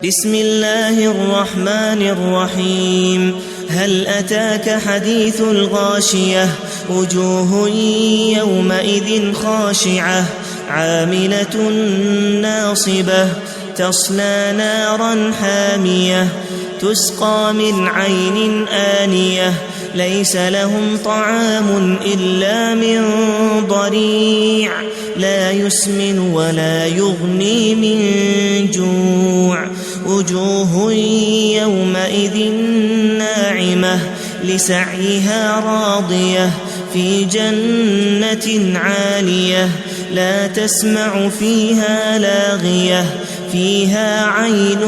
بسم الله الرحمن الرحيم. هل أتاك حديث الغاشية؟ وجوه يومئذ خاشعة عاملة ناصبة تصلى نارا حامية تسقى من عين آنية ليس لهم طعام إلا من ضريع لا يسمن ولا يغني من جوع. وجوه يومئذ ناعمة لسعيها راضية في جنة عالية لا تسمع فيها لاغية فيها عين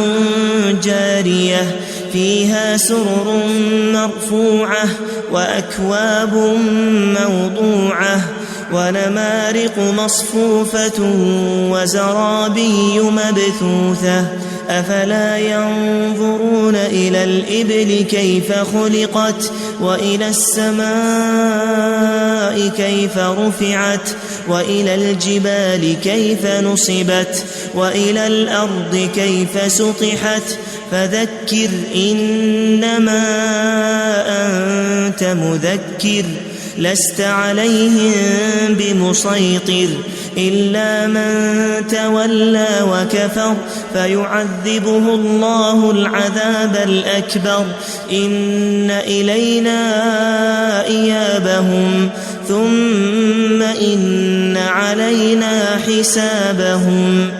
جارية فيها سرر مرفوعة وأكواب موضوعة ونمارق مصفوفة وزرابي مبثوثة. أفلا ينظرون إلى الإبل كيف خلقت وإلى السماء كيف رفعت وإلى الجبال كيف نصبت وإلى الأرض كيف سطحت. فذكر إنما أنت مذكر لست عليهم بمسيطر إلا من تولى وكفر فيعذبه الله العذاب الأكبر. إن إلينا إيابهم ثم إن علينا حسابهم.